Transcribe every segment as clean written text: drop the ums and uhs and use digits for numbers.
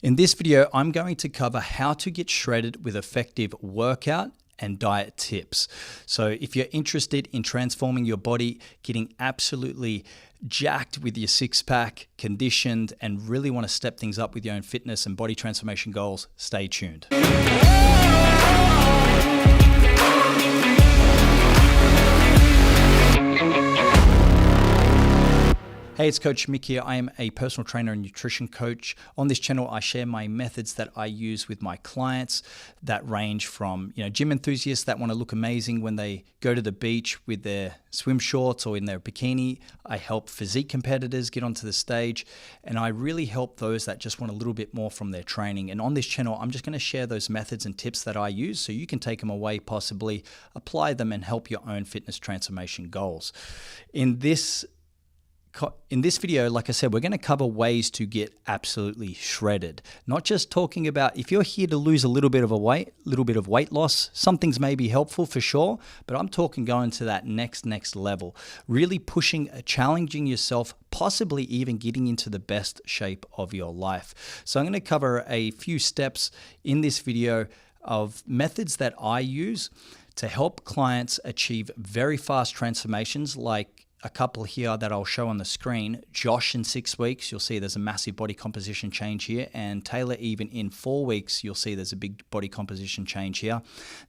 In this video, I'm going to cover how to get shredded with effective workout and diet tips. So if you're interested in transforming your body, getting absolutely jacked with your six-pack, conditioned, and really want to step things up with your own fitness and body transformation goals, stay tuned. Hey, it's Coach Mick here. I am a personal trainer and nutrition coach. On this channel, I share my methods that I use with my clients that range from, gym enthusiasts that want to look amazing when they go to the beach with their swim shorts or in their bikini. I help physique competitors get onto the stage, and I really help those that just want a little bit more from their training. And on this channel, I'm just going to share those methods and tips that I use so you can take them away, possibly apply them and help your own fitness transformation goals. In this video, like I said, we're going to cover ways to get absolutely shredded. Not just talking about if you're here to lose a little bit of weight loss, some things may be helpful for sure, but I'm talking going to that next level, really pushing, challenging yourself, possibly even getting into the best shape of your life. So I'm going to cover a few steps in this video of methods that I use to help clients achieve very fast transformations, like a couple here that I'll show on the screen. Josh in 6 weeks, you'll see there's a massive body composition change here. And Taylor, even in 4 weeks, you'll see there's a big body composition change here.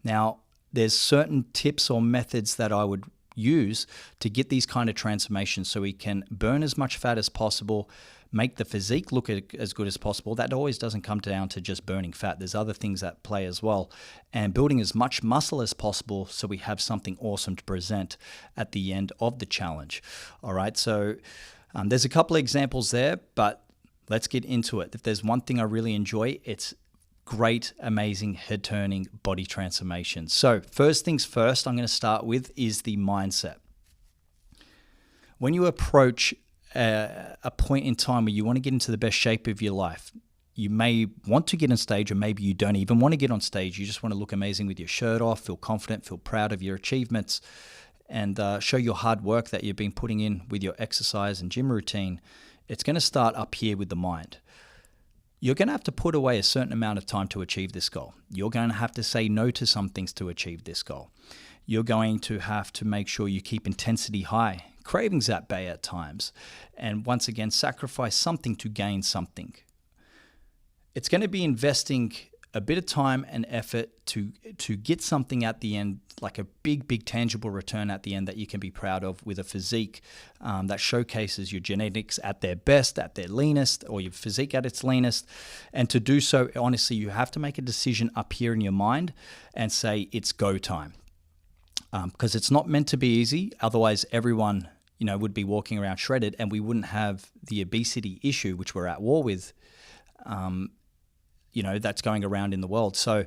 Now, there's certain tips or methods that I would use to get these kind of transformations so we can burn as much fat as possible, make the physique look as good as possible. That always doesn't come down to just burning fat. There's other things at play as well. And building as much muscle as possible so we have something awesome to present at the end of the challenge. All right, so there's a couple of examples there, but let's get into it. If there's one thing I really enjoy, it's great, amazing, head-turning body transformation. So first things first, I'm going to start with is the mindset. When you approach a point in time where you want to get into the best shape of your life, you may want to get on stage, or maybe you don't even want to get on stage. You just want to look amazing with your shirt off, feel confident, feel proud of your achievements, and show your hard work that you've been putting in with your exercise and gym routine. It's going to start up here with the mind. You're going to have to put away a certain amount of time to achieve this goal. You're going to have to say no to some things to achieve this goal. You're going to have to make sure you keep intensity high, cravings at bay at times, and once again, sacrifice something to gain something. It's going to be investing a bit of time and effort to get something at the end, like a big tangible return at the end that you can be proud of, with a physique that showcases your genetics at their best, at their leanest, or your physique at its leanest. And to do so, honestly, you have to make a decision up here in your mind and say it's go time. Because it's not meant to be easy. Otherwise, everyone, would be walking around shredded, and we wouldn't have the obesity issue, which we're at war with, that's going around in the world. So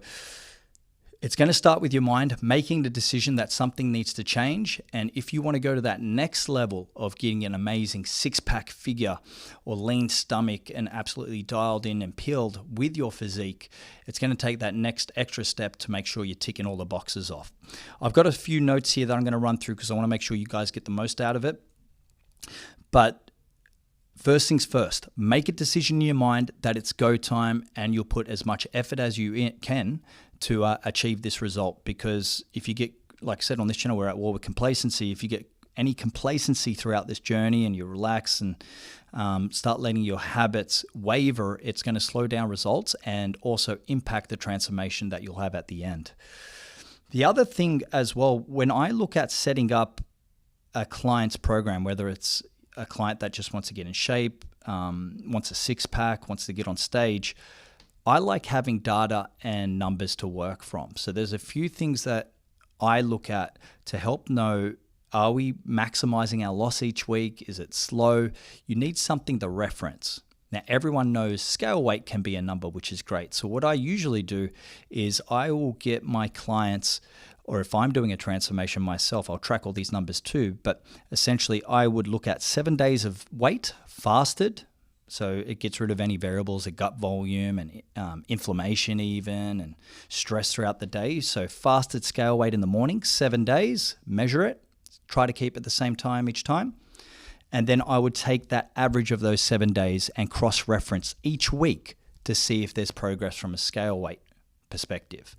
it's going to start with your mind, making the decision that something needs to change. And if you want to go to that next level of getting an amazing six-pack figure or lean stomach and absolutely dialed in and peeled with your physique, it's going to take that next extra step to make sure you're ticking all the boxes off. I've got a few notes here that I'm going to run through because I want to make sure you guys get the most out of it. But first things first, make a decision in your mind that it's go time, and you'll put as much effort as you can to achieve this result. Because if you get, like I said on this channel, we're at war with complacency. If you get any complacency throughout this journey and you relax and start letting your habits waver, it's going to slow down results and also impact the transformation that you'll have at the end. The other thing as well, when I look at setting up a client's program, whether it's a client that just wants to get in shape, wants a six-pack, wants to get on stage, I like having data and numbers to work from. So there's a few things that I look at to help know, are we maximizing our loss each week? Is it slow? You need something to reference. Now, everyone knows scale weight can be a number, which is great. So what I usually do is I will get my clients, or if I'm doing a transformation myself, I'll track all these numbers too. But essentially, I would look at 7 days of weight fasted. So it gets rid of any variables, of gut volume and inflammation even, and stress throughout the day. So fasted scale weight in the morning, 7 days, measure it, try to keep it the same time each time. And then I would take that average of those 7 days and cross-reference each week to see if there's progress from a scale weight perspective.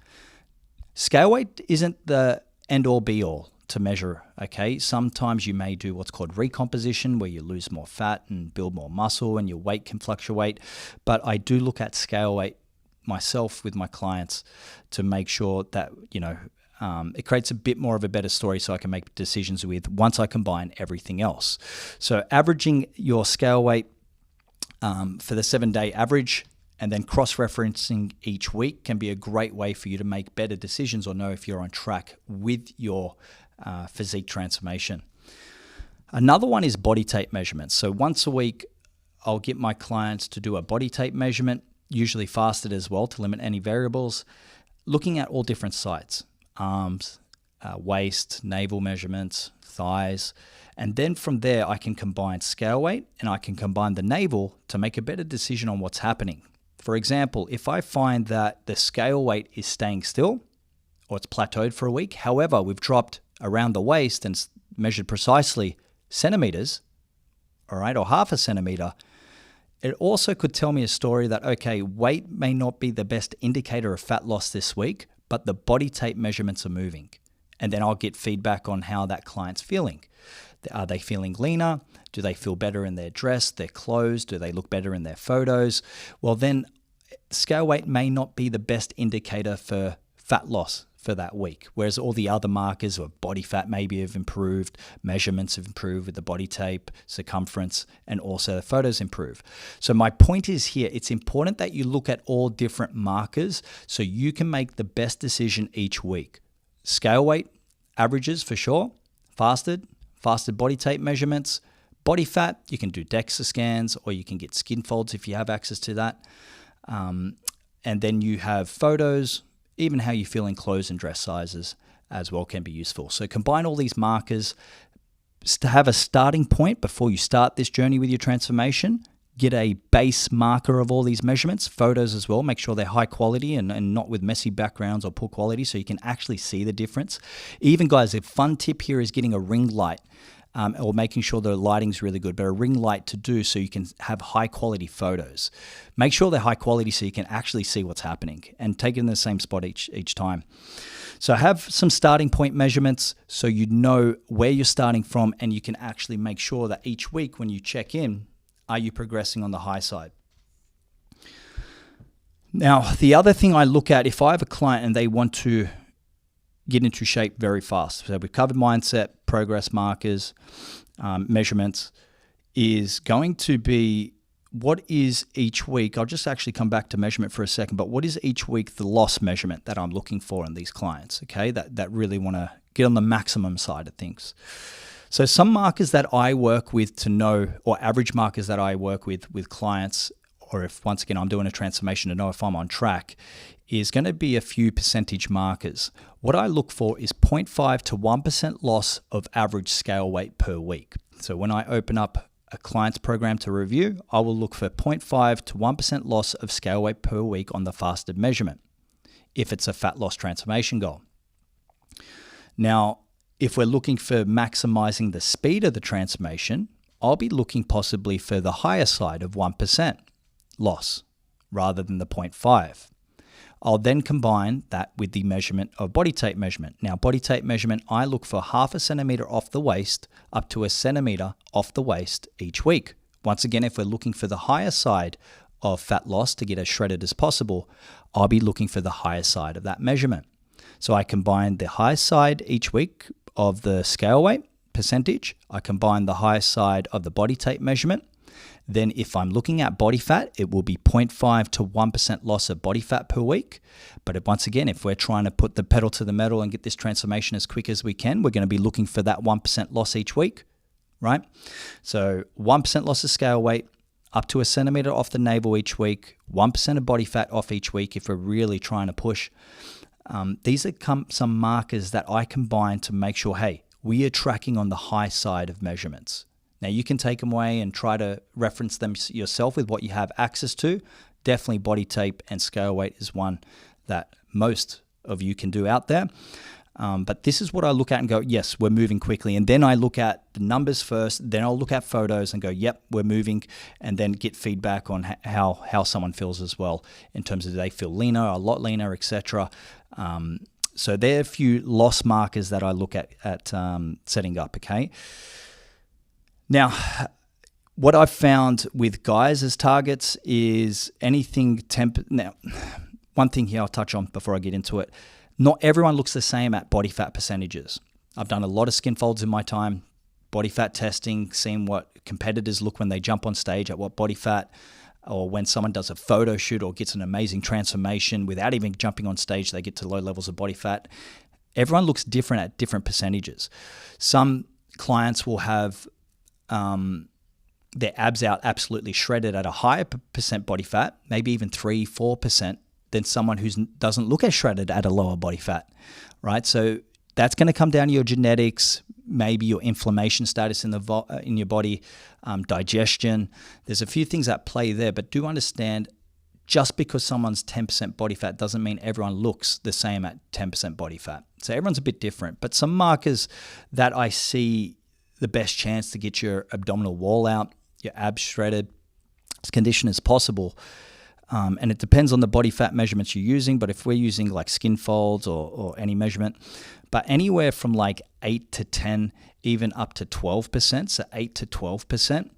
Scale weight isn't the end all be all to measure, okay? Sometimes you may do what's called recomposition, where you lose more fat and build more muscle and your weight can fluctuate. But I do look at scale weight myself with my clients to make sure that, it creates a bit more of a better story so I can make decisions with once I combine everything else. So averaging your scale weight for the 7-day average and then cross-referencing each week can be a great way for you to make better decisions or know if you're on track with your physique transformation. Another one is body tape measurements. So once a week, I'll get my clients to do a body tape measurement, usually fasted as well to limit any variables, looking at all different sites, arms, waist, navel measurements, thighs. And then from there, I can combine scale weight and I can combine the navel to make a better decision on what's happening. For example, if I find that the scale weight is staying still or it's plateaued for a week, however, we've dropped around the waist and measured precisely centimeters, all right, or half a centimeter, it also could tell me a story that, okay, weight may not be the best indicator of fat loss this week, but the body tape measurements are moving. And then I'll get feedback on how that client's feeling. Are they feeling leaner? Do they feel better in their dress, their clothes? Do they look better in their photos? Well, then scale weight may not be the best indicator for fat loss for that week, whereas all the other markers of body fat maybe have improved, measurements have improved with the body tape, circumference, and also the photos improve. So my point is here, it's important that you look at all different markers so you can make the best decision each week. Scale weight, averages for sure, fasted body tape measurements, body fat, you can do DEXA scans or you can get skin folds if you have access to that. And then you have photos, even how you feel in clothes and dress sizes as well can be useful. So combine all these markers to have a starting point before you start this journey with your transformation. Get a base marker of all these measurements, photos as well. Make sure they're high quality and not with messy backgrounds or poor quality so you can actually see the difference. Even guys, a fun tip here is getting a ring light or making sure the lighting's really good, but a ring light to do so you can have high quality photos. Make sure they're high quality so you can actually see what's happening and take it in the same spot each time. So have some starting point measurements so you know where you're starting from and you can actually make sure that each week when you check in, are you progressing on the high side? Now, the other thing I look at, if I have a client and they want to get into shape very fast, so we've covered mindset, progress markers, measurements, is going to be what is each week, I'll just actually come back to measurement for a second, but what is each week the loss measurement that I'm looking for in these clients, okay, that really want to get on the maximum side of things. So some markers that I work with to know, or average markers that I work with clients, or if once again I'm doing a transformation to know if I'm on track, is going to be a few percentage markers. What I look for is 0.5 to 1% loss of average scale weight per week. So when I open up a client's program to review, I will look for 0.5 to 1% loss of scale weight per week on the fasted measurement, if it's a fat loss transformation goal. Now, if we're looking for maximizing the speed of the transformation, I'll be looking possibly for the higher side of 1% loss rather than the 0.5. I'll then combine that with the measurement of body tape measurement. Now, body tape measurement, I look for half a centimeter off the waist up to a centimeter off the waist each week. Once again, if we're looking for the higher side of fat loss to get as shredded as possible, I'll be looking for the higher side of that measurement. So I combine the high side each week of the scale weight percentage. I combine the high side of the body tape measurement. Then if I'm looking at body fat, it will be 0.5 to 1% loss of body fat per week. But once again, if we're trying to put the pedal to the metal and get this transformation as quick as we can, we're going to be looking for that 1% loss each week, right? So 1% loss of scale weight, up to a centimeter off the navel each week, 1% of body fat off each week if we're really trying to push. These are some markers that I combine to make sure, hey, we are tracking on the high side of measurements. Now, you can take them away and try to reference them yourself with what you have access to. Definitely body tape and scale weight is one that most of you can do out there. But this is what I look at and go, yes, we're moving quickly. And then I look at the numbers first, then I'll look at photos and go, yep, we're moving, and then get feedback on how someone feels as well, in terms of do they feel leaner, a lot leaner, etc. So there are a few loss markers that I look at setting up, okay? Now, what I've found with guys as targets is anything Now, one thing here I'll touch on before I get into it. Not everyone looks the same at body fat percentages. I've done a lot of skin folds in my time, body fat testing, seeing what competitors look when they jump on stage at what body fat, or when someone does a photo shoot or gets an amazing transformation without even jumping on stage, they get to low levels of body fat. Everyone looks different at different percentages. Some clients will have their abs out absolutely shredded at a higher percent body fat, maybe even 3-4%, than someone who doesn't look as shredded at a lower body fat, right? So that's going to come down to your genetics, maybe your inflammation status in your body, digestion. There's a few things at play there, but do understand, just because someone's 10% body fat doesn't mean everyone looks the same at 10% body fat. So everyone's a bit different. But some markers that I see the best chance to get your abdominal wall out, your abs shredded, as condition as possible. And it depends on the body fat measurements you're using, but if we're using like skin folds or any measurement, but anywhere from like 8 to 10, even up to 12%, so 8 to 12%,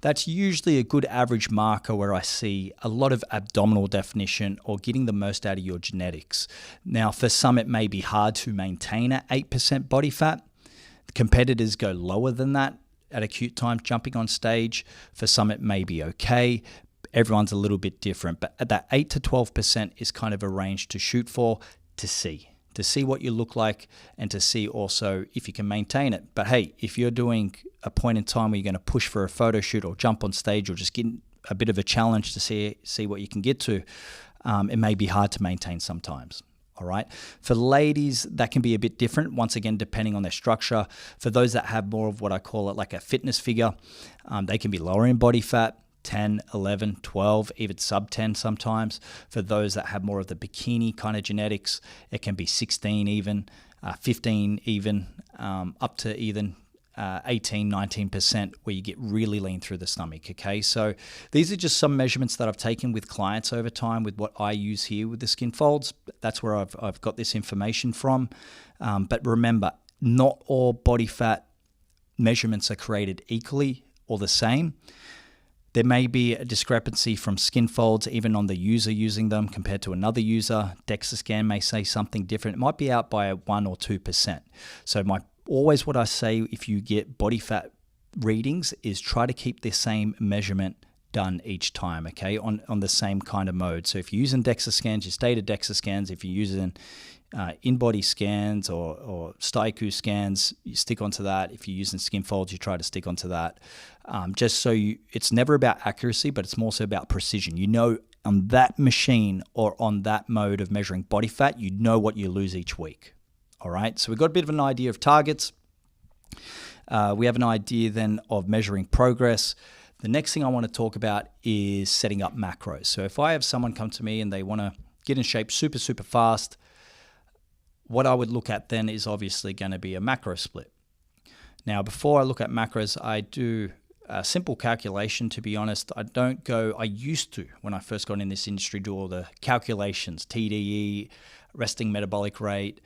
that's usually a good average marker where I see a lot of abdominal definition or getting the most out of your genetics. Now, for some, it may be hard to maintain at 8% body fat. The competitors go lower than that at acute time jumping on stage. For some, it may be okay. Everyone's a little bit different, but at that 8 to 12% is kind of a range to shoot for, to see what you look like, and to see also if you can maintain it. But hey, if you're doing a point in time where you're going to push for a photo shoot or jump on stage or just get a bit of a challenge to see what you can get to, it may be hard to maintain sometimes. All right. For ladies, that can be a bit different, once again, depending on their structure. For those that have more of what I call it like a fitness figure, they can be lower in body fat, 10, 11, 12, even sub 10 sometimes. For those that have more of the bikini kind of genetics, it can be 16 even, 15 even, up to even 18, 19%, where you get really lean through the stomach, okay? So these are just some measurements that I've taken with clients over time with what I use here with the skin folds. That's where I've got this information from. But remember, not all body fat measurements are created equally or the same. There may be a discrepancy from skin folds, even on the user using them compared to another user. DEXA scan may say something different. It might be out by 1 or 2%. So always what I say if you get body fat readings is try to keep the same measurement done each time, okay, on the same kind of mode. So if you're using DEXA scans, you stay to DEXA scans. If you're using in-body scans or Staiku scans, you stick onto that. If you're using skin folds, you try to stick onto that. Just so it's never about accuracy, but it's more so about precision. You know, on that machine or on that mode of measuring body fat, you know what you lose each week. All right, so we've got a bit of an idea of targets. We have an idea then of measuring progress. The next thing I want to talk about is setting up macros. So if I have someone come to me and they want to get in shape super, super fast, what I would look at then is obviously going to be a macro split. Now, before I look at macros, I do a simple calculation, to be honest. I used to, when I first got in this industry, do all the calculations, TDE, resting metabolic rate,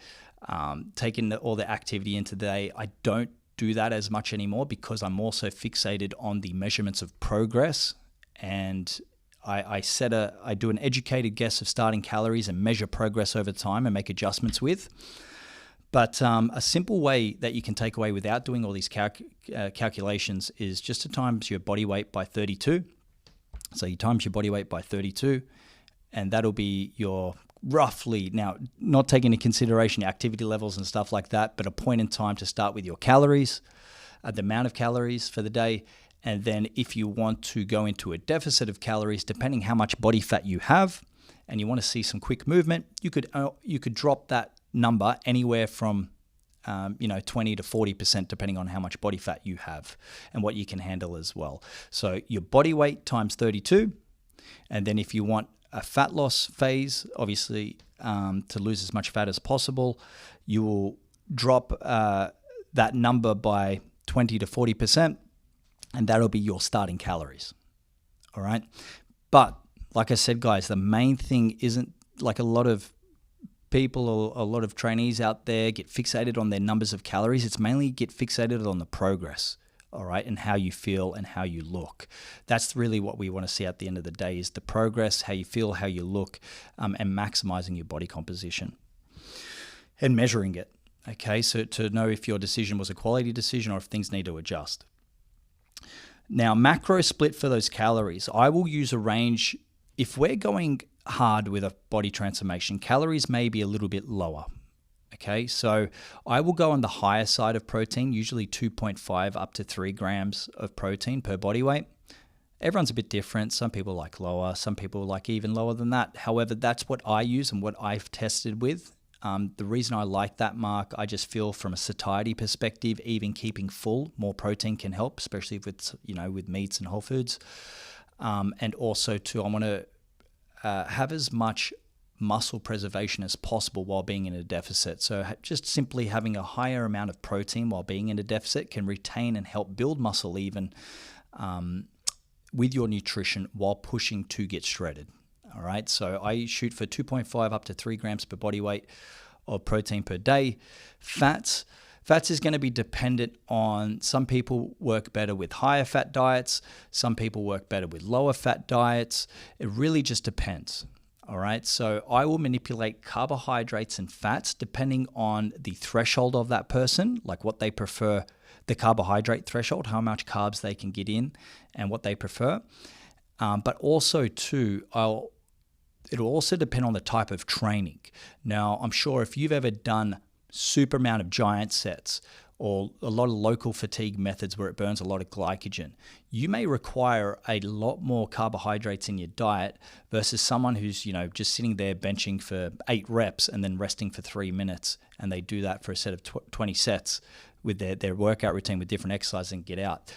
taking all the activity into the day. I don't do that as much anymore because I'm also fixated on the measurements of progress, and I do an educated guess of starting calories and measure progress over time and make adjustments with. But a simple way that you can take away without doing all these calculations is just to times your body weight by 32. So you times your body weight by 32, and that'll be your roughly, now not taking into consideration your activity levels and stuff like that, but a point in time to start with your calories, the amount of calories for the day. And then if you want to go into a deficit of calories, depending how much body fat you have, and you want to see some quick movement, you could drop that number anywhere from 20 to 40%, depending on how much body fat you have and what you can handle as well. So your body weight times 32, and then if you want a fat loss phase, obviously to lose as much fat as possible. You will drop that number by 20 to 40%, and that'll be your starting calories. All right. But like I said, guys, the main thing isn't like a lot of people or a lot of trainees out there get fixated on their numbers of calories. It's mainly get fixated on the progress, all right, and how you feel and how you look. That's really what we want to see at the end of the day, is the progress, how you feel, how you look, and maximizing your body composition and measuring it, okay, so to know if your decision was a quality decision or if things need to adjust. Now, macro split for those calories, I will use a range. If we're going hard with a body transformation, calories may be a little bit lower. Okay, so I will go on the higher side of protein, usually 2.5 up to 3 grams of protein per body weight. Everyone's a bit different. Some people like lower, some people like even lower than that. However, that's what I use and what I've tested with. The reason I like that mark, I just feel from a satiety perspective, even keeping full, more protein can help, especially with, with meats and whole foods. And also too, I want to have as much muscle preservation as possible while being in a deficit. So just simply having a higher amount of protein while being in a deficit can retain and help build muscle even with your nutrition while pushing to get shredded. All right, so I shoot for 2.5 up to 3 grams per body weight of protein per day. Fats is going to be dependent on, some people work better with higher fat diets. Some people work better with lower fat diets. It really just depends. All right, so I will manipulate carbohydrates and fats depending on the threshold of that person, like what they prefer, the carbohydrate threshold, how much carbs they can get in and what they prefer. But also too, it'll also depend on the type of training. Now, I'm sure if you've ever done super amount of giant sets or a lot of local fatigue methods where it burns a lot of glycogen, you may require a lot more carbohydrates in your diet versus someone who's, just sitting there benching for 8 reps and then resting for 3 minutes. And they do that for a set of 20 sets with their workout routine with different exercises and get out.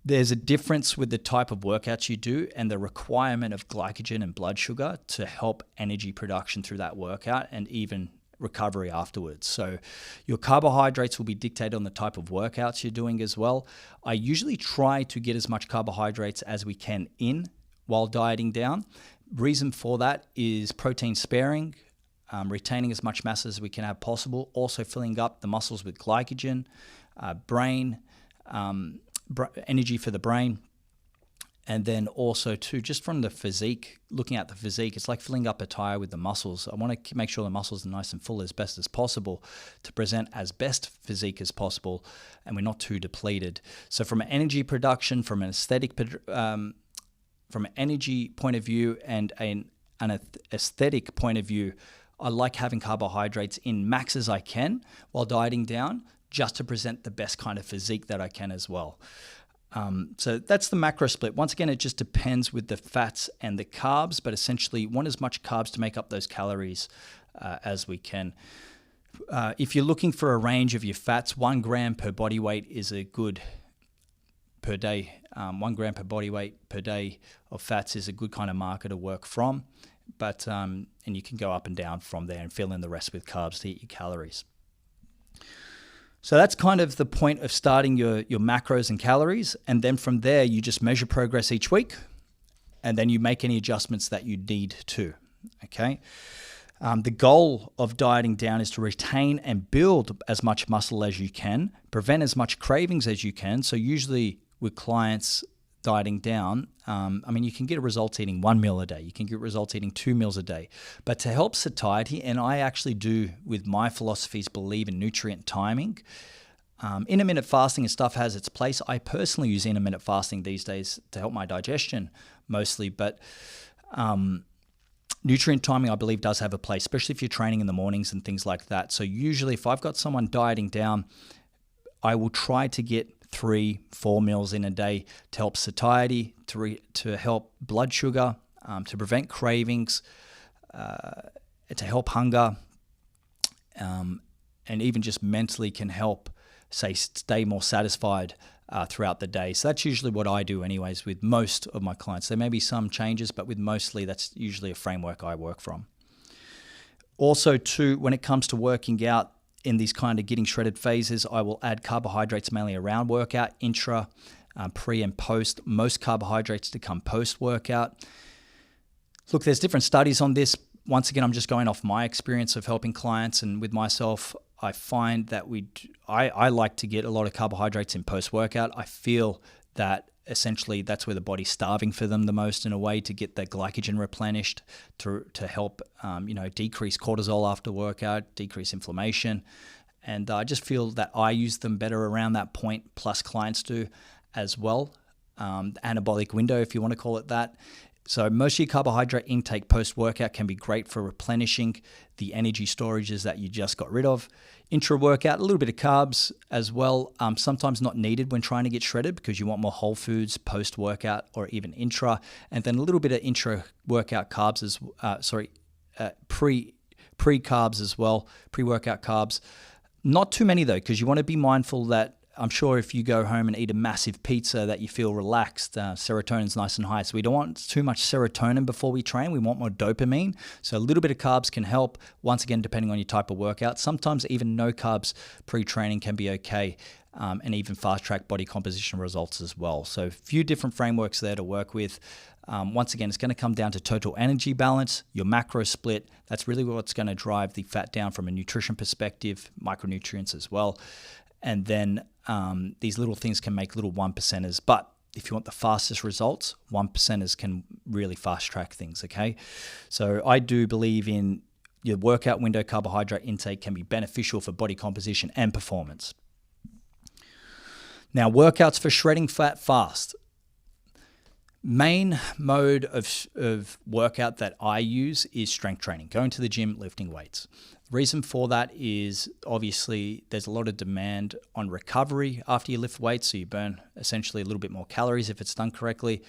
There's a difference with the type of workouts you do and the requirement of glycogen and blood sugar to help energy production through that workout and even recovery afterwards. So your carbohydrates will be dictated on the type of workouts you're doing as well. I usually try to get as much carbohydrates as we can in while dieting down. Reason for that is protein sparing, retaining as much mass as we can have possible, also filling up the muscles with glycogen, brain, energy for the brain, and then also too, just from the physique, looking at the physique, it's like filling up a tire with the muscles. I want to make sure the muscles are nice and full as best as possible to present as best physique as possible, and we're not too depleted. So from an energy production, from an energy point of view and an aesthetic point of view, I like having carbohydrates in max as I can while dieting down, just to present the best kind of physique that I can as well. So that's the macro split. Once again, it just depends with the fats and the carbs, but essentially want as much carbs to make up those calories as we can. If you're looking for a range of your fats, 1 gram per body weight is a good per day. 1 gram per body weight per day of fats is a good kind of marker to work from. But and you can go up and down from there and fill in the rest with carbs to eat your calories. So that's kind of the point of starting your macros and calories. And then from there, you just measure progress each week. And then you make any adjustments that you need to, okay? The goal of dieting down is to retain and build as much muscle as you can, prevent as much cravings as you can. So usually with clients dieting down, you can get results eating 1 meal a day. You can get results eating 2 meals a day. But to help satiety, and I actually do with my philosophies believe in nutrient timing. Intermittent fasting and stuff has its place. I personally use intermittent fasting these days to help my digestion mostly, but nutrient timing I believe does have a place, especially if you're training in the mornings and things like that. So usually if I've got someone dieting down, I will try to get 3-4 meals in a day to help satiety, to help blood sugar, to prevent cravings, to help hunger, and even just mentally can help, stay more satisfied throughout the day. So that's usually what I do anyways with most of my clients. There may be some changes, but with mostly that's usually a framework I work from. Also, too, when it comes to working out in these kind of getting shredded phases, I will add carbohydrates mainly around workout, intra, pre and post. Most carbohydrates to come post-workout. Look, there's different studies on this. Once again, I'm just going off my experience of helping clients and with myself. I find that I like to get a lot of carbohydrates in post-workout. I feel that essentially that's where the body's starving for them the most in a way, to get the glycogen replenished, to help decrease cortisol after workout, decrease inflammation. And I just feel that I use them better around that point, plus clients do as well. Anabolic window, if you want to call it that. So most of your carbohydrate intake post-workout can be great for replenishing the energy storages that you just got rid of. Intra-workout, a little bit of carbs as well. Sometimes not needed when trying to get shredded because you want more whole foods post-workout or even intra. And then a little bit of intra-workout carbs pre-carbs as well, pre-workout carbs. Not too many though, because you want to be mindful that I'm sure if you go home and eat a massive pizza that you feel relaxed, serotonin's nice and high. So we don't want too much serotonin before we train. We want more dopamine. So a little bit of carbs can help, once again, depending on your type of workout. Sometimes even no carbs pre-training can be okay, and even fast-track body composition results as well. So a few different frameworks there to work with. Once again, it's going to come down to total energy balance, your macro split. That's really what's going to drive the fat down from a nutrition perspective, micronutrients as well. And then these little things can make little 1%ers. But if you want the fastest results, 1%ers can really fast track things, okay? So I do believe in your workout window carbohydrate intake can be beneficial for body composition and performance. Now, workouts for shredding fat fast. Main mode of workout that I use is strength training, going to the gym, lifting weights. The reason for that is obviously there's a lot of demand on recovery after you lift weights, so you burn essentially a little bit more calories if it's done correctly,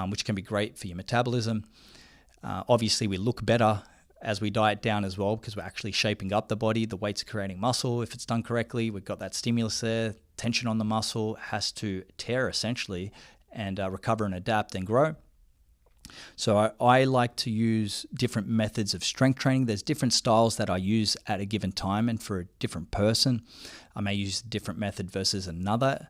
which can be great for your metabolism. Obviously, we look better as we diet down as well because we're actually shaping up the body. The weights are creating muscle if it's done correctly. We've got that stimulus there. Tension on the muscle has to tear essentially and recover and adapt and grow. So I like to use different methods of strength training. There's different styles that I use at a given time, and for a different person, I may use a different method versus another.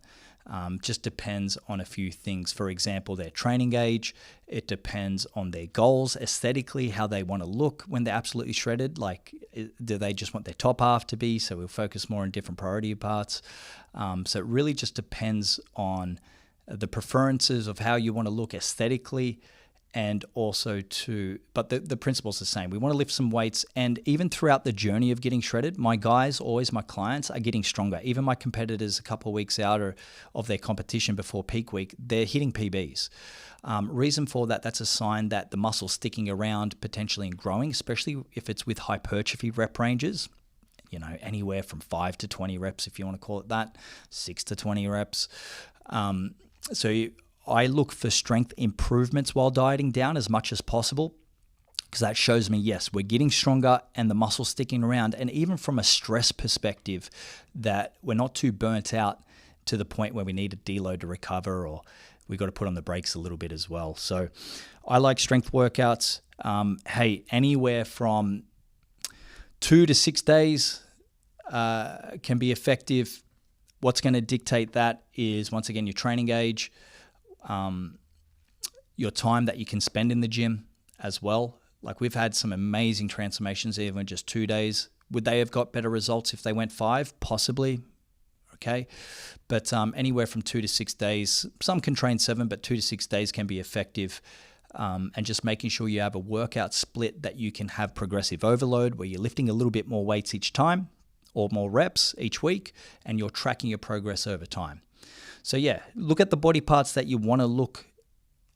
Just depends on a few things. For example, their training age. It depends on their goals, aesthetically, how they want to look when they're absolutely shredded. Like, do they just want their top half to be? So we'll focus more on different priority parts. So it really just depends on the preferences of how you want to look aesthetically. And also but the principle's the same. We want to lift some weights, and even throughout the journey of getting shredded, my guys, always my clients, are getting stronger. Even my competitors, a couple of weeks out of their competition before peak week, they're hitting PBs. Reason for that, that's a sign that the muscle's sticking around potentially and growing, especially if it's with hypertrophy rep ranges. Anywhere from 5 to 20 reps, if you want to call it that, 6 to 20 reps. I look for strength improvements while dieting down as much as possible, because that shows me, yes, we're getting stronger and the muscle's sticking around. And even from a stress perspective, that we're not too burnt out to the point where we need to deload to recover, or we've got to put on the brakes a little bit as well. So I like strength workouts. Anywhere from 2 to 6 days can be effective. What's going to dictate that is, once again, your training age, your time that you can spend in the gym as well. Like, we've had some amazing transformations even in just 2 days. Would they have got better results if they went 5? Possibly. Okay. But anywhere from 2 to 6 days, some can train 7, but 2 to 6 days can be effective. And just making sure you have a workout split that you can have progressive overload, where you're lifting a little bit more weights each time or more reps each week, and you're tracking your progress over time. So yeah, look at the body parts that you want to look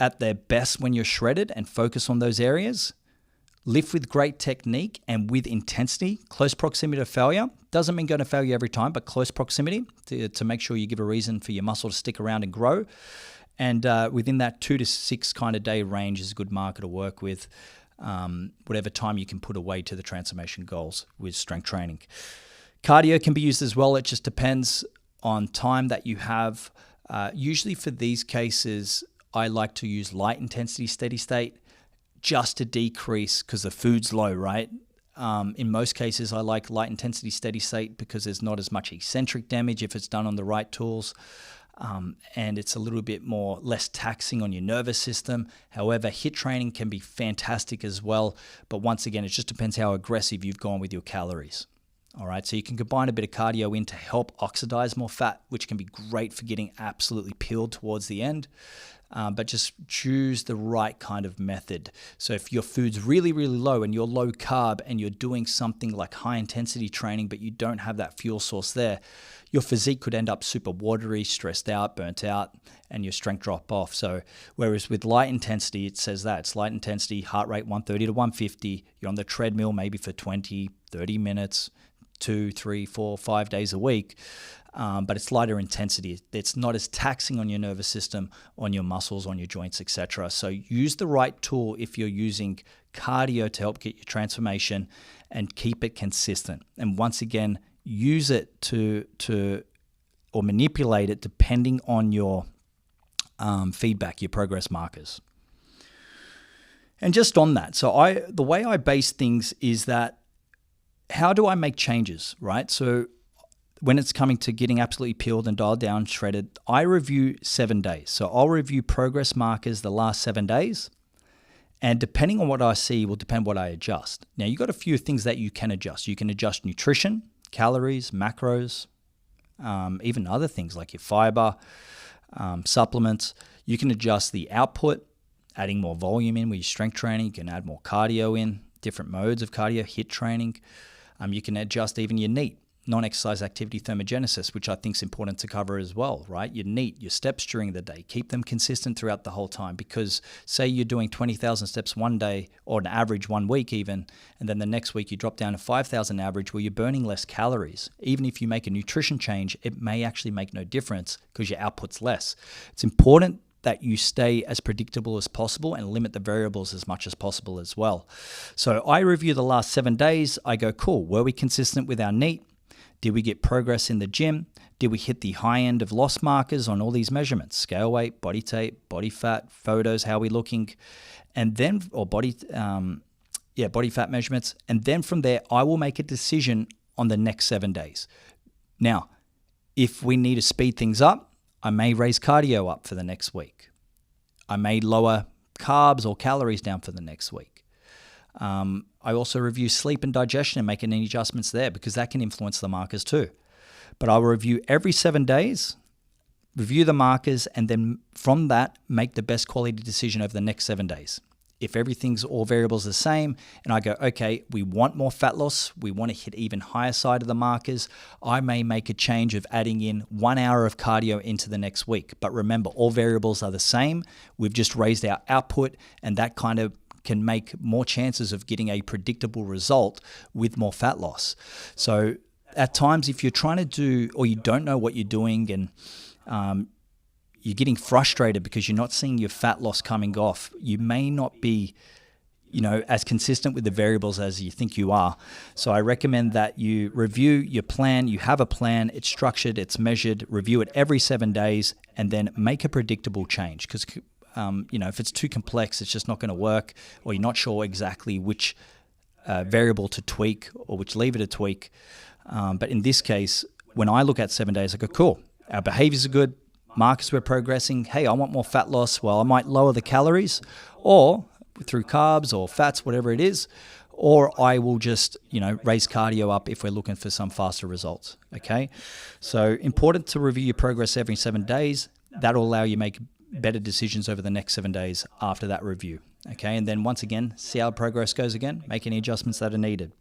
at their best when you're shredded and focus on those areas. Lift with great technique and with intensity. Close proximity to failure. Doesn't mean going to failure every time, but close proximity to make sure you give a reason for your muscle to stick around and grow. And within that 2 to 6 kind of day range is a good marker to work with. Whatever time you can put away to the transformation goals with strength training. Cardio can be used as well. It just depends on time that you have. Usually for these cases, I like to use light intensity steady state just to decrease, because the food's low, right? In most cases, I like light intensity steady state because there's not as much eccentric damage if it's done on the right tools. And it's a little bit less taxing on your nervous system. However, HIIT training can be fantastic as well. But once again, it just depends how aggressive you've gone with your calories. All right, so you can combine a bit of cardio in to help oxidize more fat, which can be great for getting absolutely peeled towards the end. But just choose the right kind of method. So if your food's really, really low and you're low carb and you're doing something like high intensity training, but you don't have that fuel source there, your physique could end up super watery, stressed out, burnt out, and your strength drop off. So whereas with light intensity, it says that it's light intensity, heart rate 130 to 150. You're on the treadmill maybe for 20, 30 minutes, 2, 3, 4, 5 days a week. But it's lighter intensity. It's not as taxing on your nervous system, on your muscles, on your joints, etc. So use the right tool if you're using cardio to help get your transformation and keep it consistent. And once again, use it or manipulate it depending on your feedback, your progress markers. And just on that, so the way I base things is that how do I make changes, right? So when it's coming to getting absolutely peeled and dialed down, shredded, I review 7 days. So I'll review progress markers the last 7 days. And depending on what I see will depend what I adjust. Now, you've got a few things that you can adjust. You can adjust nutrition, calories, macros, even other things like your fiber, supplements. You can adjust the output, adding more volume in with your strength training. You can add more cardio in, different modes of cardio, HIIT training. You can adjust even your NEAT, non-exercise activity thermogenesis, which I think is important to cover as well, right? Your NEAT, your steps during the day, keep them consistent throughout the whole time, because say you're doing 20,000 steps one day or an average 1 week even, and then the next week you drop down to 5,000 average where you're burning less calories. Even if you make a nutrition change, it may actually make no difference because your output's less. It's important that you stay as predictable as possible and limit the variables as much as possible as well. So I review the last 7 days. I go, cool, were we consistent with our NEAT? Did we get progress in the gym? Did we hit the high end of loss markers on all these measurements? Scale weight, body tape, body fat, photos, how are we looking? And then, or body fat measurements. And then from there, I will make a decision on the next 7 days. Now, if we need to speed things up, I may raise cardio up for the next week. I may lower carbs or calories down for the next week. I also review sleep and digestion and make any adjustments there because that can influence the markers too. But I will review every 7 days, review the markers, and then from that, make the best quality decision over the next 7 days. If all variables are the same, and I go, okay, we want more fat loss, we want to hit even higher side of the markers, I may make a change of adding in 1 hour of cardio into the next week. But remember, all variables are the same. We've just raised our output, and that kind of can make more chances of getting a predictable result with more fat loss. So at times, if you're trying to do, or you don't know what you're doing, and you're getting frustrated because you're not seeing your fat loss coming off, you may not be, as consistent with the variables as you think you are. So I recommend that you review your plan. You have a plan, it's structured, it's measured, review it every 7 days, and then make a predictable change. Because, if it's too complex, it's just not going to work, or you're not sure exactly which variable to tweak or which lever to tweak. But in this case, when I look at 7 days, I go, cool, our behaviors are good, markers we're progressing. Hey, I want more fat loss. Well, I might lower the calories, or through carbs or fats, whatever it is, or I will just, raise cardio up if we're looking for some faster results. Okay. So important to review your progress every 7 days. That'll allow you to make better decisions over the next 7 days after that review. Okay. And then once again, see how progress goes again, make any adjustments that are needed.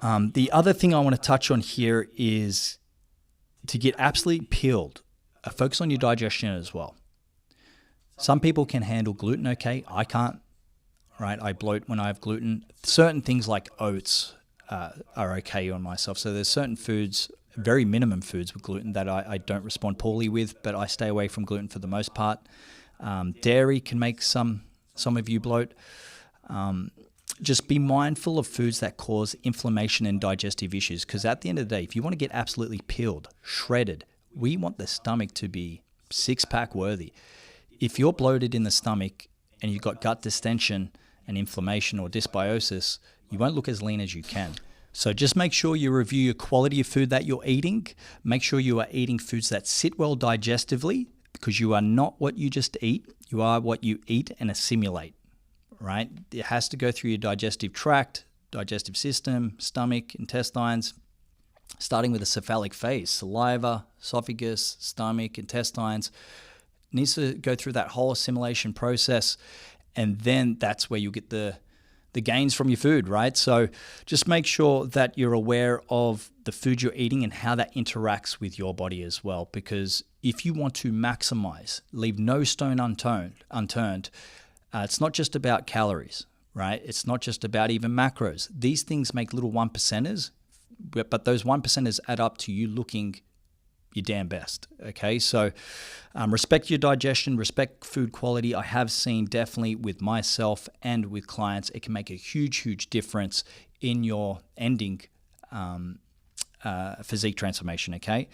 The other thing I want to touch on here is to get absolutely peeled, focus on your digestion as well. Some people can handle gluten okay. I can't, right? I bloat when I have gluten. Certain things like oats are okay on myself. So there's certain foods, very minimum foods with gluten that I don't respond poorly with, but I stay away from gluten for the most part. Dairy can make some of you bloat. Just be mindful of foods that cause inflammation and digestive issues, because at the end of the day, if you want to get absolutely peeled, shredded, we want the stomach to be six-pack worthy. If you're bloated in the stomach and you've got gut distension and inflammation or dysbiosis, you won't look as lean as you can. So just make sure you review your quality of food that you're eating. Make sure you are eating foods that sit well digestively, because you are not what you just eat. You are what you eat and assimilate, right? It has to go through your digestive tract, digestive system, stomach, intestines, starting with the cephalic phase, saliva, esophagus, stomach, intestines. It needs to go through that whole assimilation process, and then that's where you get the gains from your food, right? So just make sure that you're aware of the food you're eating and how that interacts with your body as well. Because if you want to maximize, leave no stone unturned, it's not just about calories, right? It's not just about even macros. These things make little 1%ers, but those 1%ers add up to you looking your damn best, okay? So respect your digestion, respect food quality. I have seen definitely with myself and with clients, it can make a huge, huge difference in your ending physique transformation, okay?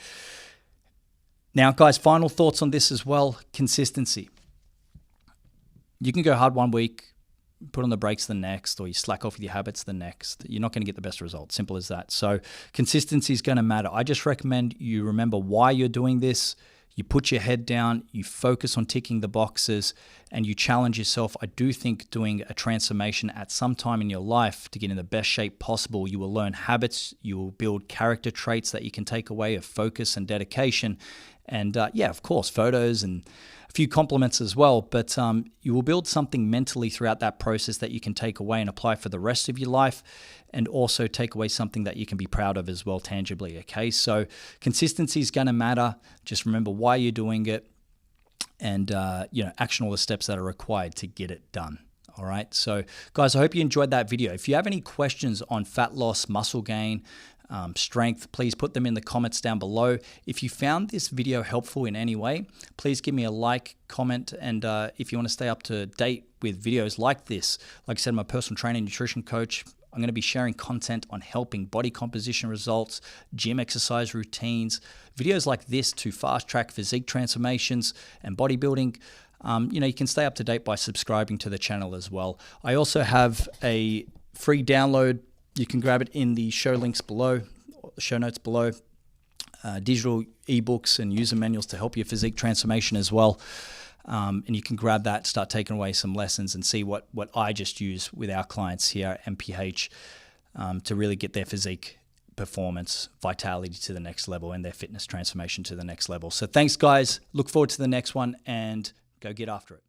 Now, guys, final thoughts on this as well, consistency. You can go hard one week, put on the brakes the next, or you slack off with your habits the next. You're not going to get the best results. Simple as that. So consistency is going to matter. I just recommend you remember why you're doing this. You put your head down, you focus on ticking the boxes, and you challenge yourself. I do think doing a transformation at some time in your life to get in the best shape possible, you will learn habits, you will build character traits that you can take away of focus and dedication. And yeah, of course, photos and a few compliments as well, but you will build something mentally throughout that process that you can take away and apply for the rest of your life, and also take away something that you can be proud of as well tangibly, okay? So consistency is going to matter. Just remember why you're doing it, and action all the steps that are required to get it done. All right, so guys, I hope you enjoyed that video. If you have any questions on fat loss, muscle gain, strength, please put them in the comments down below. If you found this video helpful in any way, please give me a like, comment, and if you want to stay up to date with videos like this, like I said, I'm a personal trainer and nutrition coach. I'm going to be sharing content on helping body composition results, gym exercise routines, videos like this to fast track physique transformations and bodybuilding. You can stay up to date by subscribing to the channel as well. I also have a free download. You can grab it in the show links below, show notes below, digital ebooks and user manuals to help your physique transformation as well. And you can grab that, start taking away some lessons, and see what I just use with our clients here at MPH to really get their physique performance, vitality to the next level, and their fitness transformation to the next level. So thanks, guys. Look forward to the next one, and go get after it.